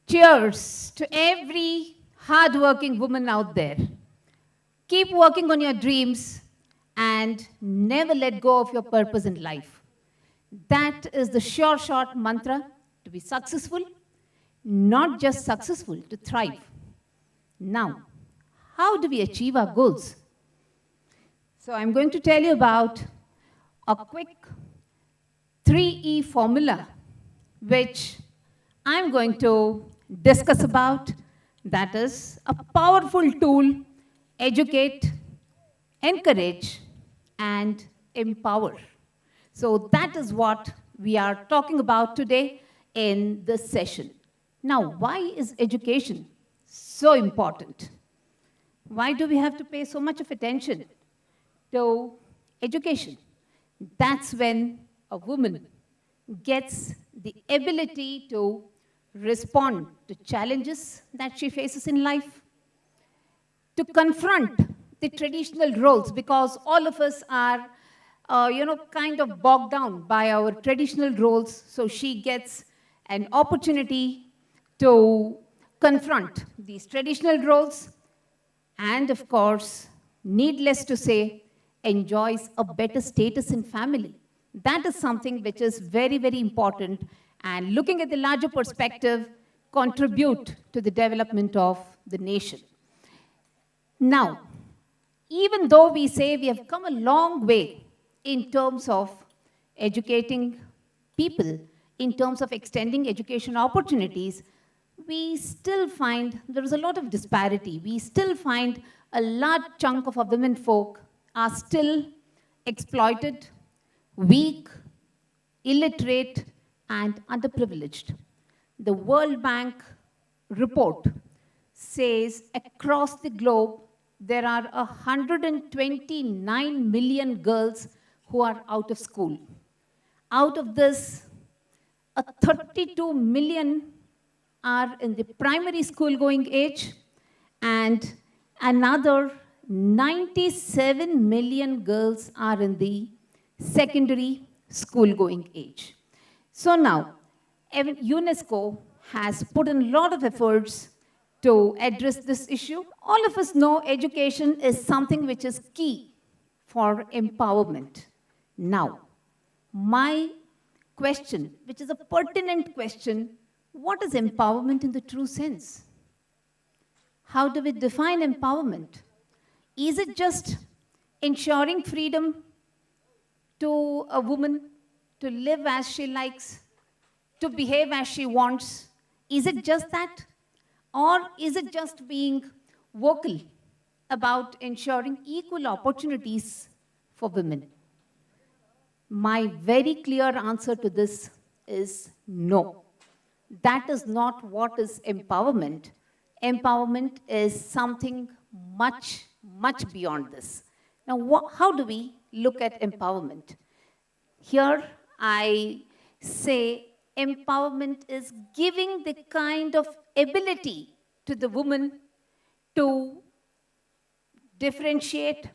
Cheers to every hardworking woman out there. Keep working on your dreams and never let go of your purpose in life. That is the sure shot mantra to be successful, not just successful, to thrive. Now, how do we achieve our goals? So, I'm going to tell you about a quick 3E formula, which I'm going to discuss about. That is a powerful tool: educate, encourage, and empower. So that is what we are talking about today in this session. Now, why is education so important? Why do we have to pay so much of attention to education? That's when a woman gets the ability to respond to challenges that she faces in life, to confront the traditional roles, because all of us are, kind of bogged down by our traditional roles. So she gets an opportunity to confront these traditional roles and, of course, needless to say, enjoys a better status in family. That is something which is very, very important, and looking at the larger perspective, contribute to the development of the nation. Now, even though we say we have come a long way in terms of educating people, in terms of extending education opportunities, we still find there is a lot of disparity. We still find a large chunk of our women folk are still exploited, weak, illiterate, and underprivileged. The World Bank report says across the globe there are 129 million girls who are out of school. Out of this, 32 million are in the primary school going age, and another 97 million girls are in the secondary school going age. So now, UNESCO has put in a lot of efforts to address this issue. All of us know education is something which is key for empowerment. Now, my question, which is a pertinent question: what is empowerment in the true sense? How do we define empowerment? Is it just ensuring freedom to a woman to live as she likes, to behave as she wants? Is it just that? Or is it just being vocal about ensuring equal opportunities for women? My very clear answer to this is no. That is not what is empowerment. Empowerment is something much, much beyond this. Now, how do we look at empowerment? Here, I say empowerment is giving the kind of ability to the woman to differentiate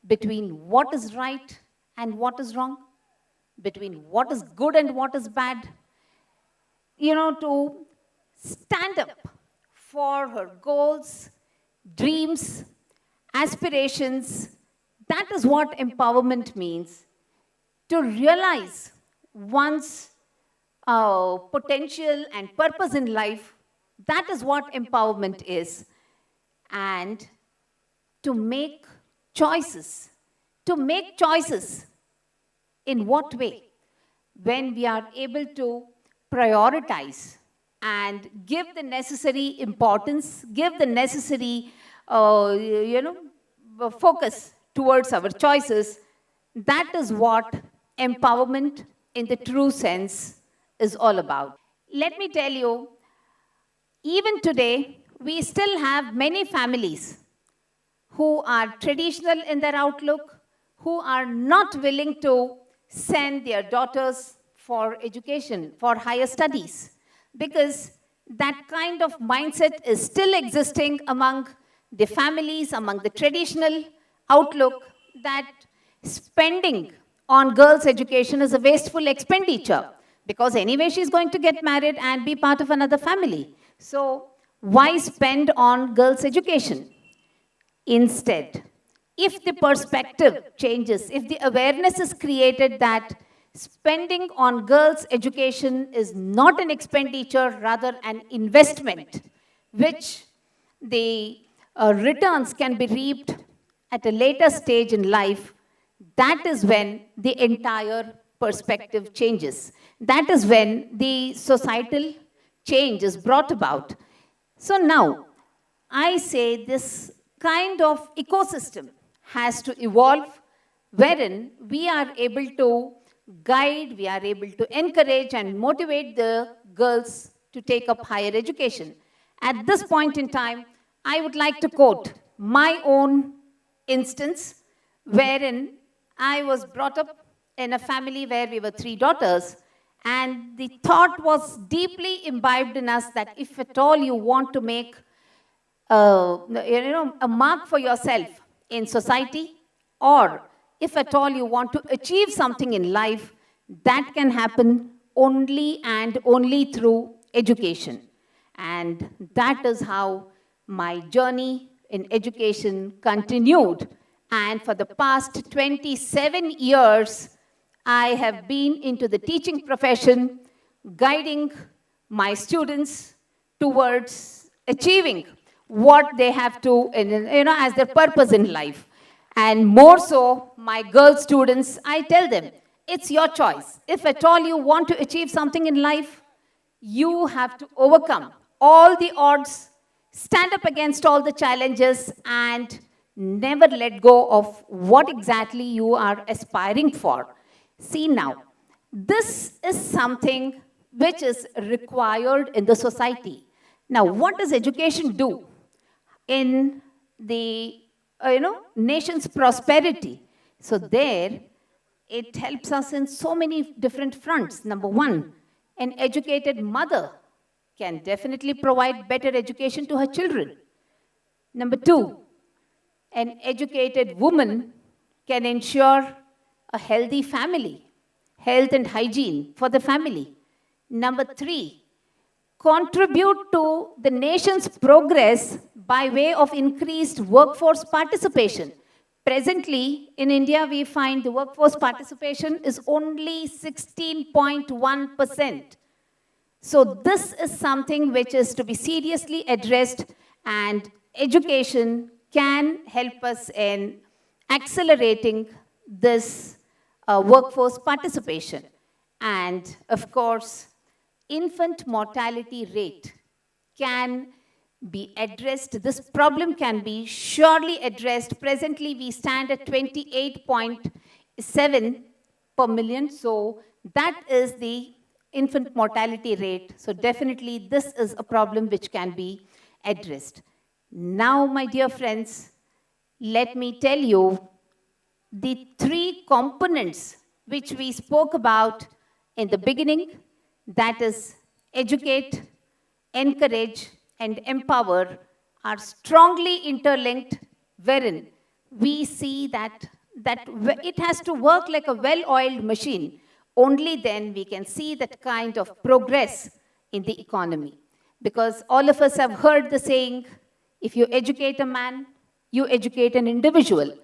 between what is right and what is wrong, between what is good and what is bad, to stand up for her goals, dreams, aspirations. That is what empowerment means. To realize one's potential and purpose in life, that is what empowerment is. And to make choices. To make choices in what way? When we are able to prioritize and give the necessary importance, give the necessary, focus towards our choices, that is what empowerment in the true sense is all about. Let me tell you, even today, we still have many families who are traditional in their outlook, who are not willing to send their daughters for education, for higher studies, because that kind of mindset is still existing among the families, among the traditional outlook, that spending on girls' education is a wasteful expenditure, because anyway she's going to get married and be part of another family. So why spend on girls' education? Instead, if the perspective changes, if the awareness is created that spending on girls' education is not an expenditure, rather an investment, which the returns can be reaped at a later stage in life, that is when the entire perspective changes. That is when the societal change is brought about. So now, I say this kind of ecosystem has to evolve wherein we are able to guide, we are able to encourage and motivate the girls to take up higher education. At this point in time, I would like to quote my own instance wherein I was brought up in a family where we were three daughters, and the thought was deeply imbibed in us that if at all you want to make a mark for yourself in society, or if at all you want to achieve something in life, that can happen only and only through education. And that is how my journey in education continued. And for the past 27 years, I have been into the teaching profession, guiding my students towards achieving what they have to, as their purpose in life. And more so, my girl students, I tell them, it's your choice. If at all you want to achieve something in life, you have to overcome all the odds, stand up against all the challenges, and never let go of what exactly you are aspiring for. See now, this is something which is required in the society. Now, what does education do in the nation's prosperity? So there, it helps us in so many different fronts. Number one, an educated mother can definitely provide better education to her children. Number two, an educated woman can ensure a healthy family, health and hygiene for the family. Number three, contribute to the nation's progress by way of increased workforce participation. Presently, in India, we find the workforce participation is only 16.1%. So this is something which is to be seriously addressed, and education can help us in accelerating this workforce participation. And of course, infant mortality rate can be addressed. This problem can be surely addressed. Presently, we stand at 28.7 per million. So that is the infant mortality rate. So definitely, this is a problem which can be addressed. Now, my dear friends, let me tell you the three components which we spoke about in the beginning, that is educate, encourage, and empower, are strongly interlinked, wherein we see that it has to work like a well-oiled machine. Only then we can see that kind of progress in the economy. Because all of us have heard the saying, if you educate a man, you educate an individual.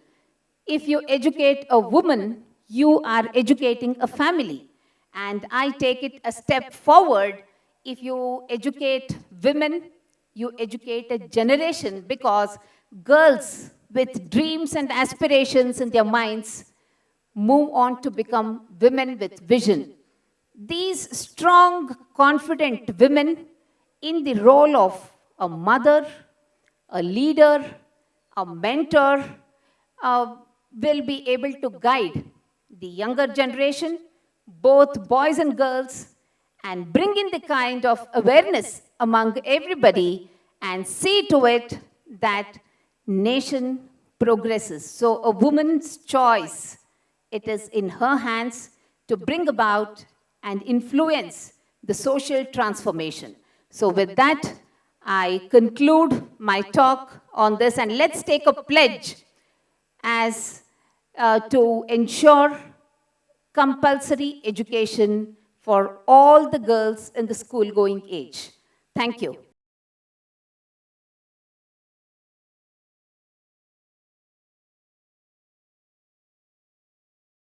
If you educate a woman, you are educating a family. And I take it a step forward. If you educate women, you educate a generation, because girls with dreams and aspirations in their minds move on to become women with vision. These strong, confident women in the role of a mother, a leader, a mentor, will be able to guide the younger generation, both boys and girls, and bring in the kind of awareness among everybody and see to it that nation progresses. So a woman's choice, it is in her hands to bring about and influence the social transformation. So with that, I conclude my talk on this, and let's take a pledge as to ensure compulsory education for all the girls in the school-going age. Thank you.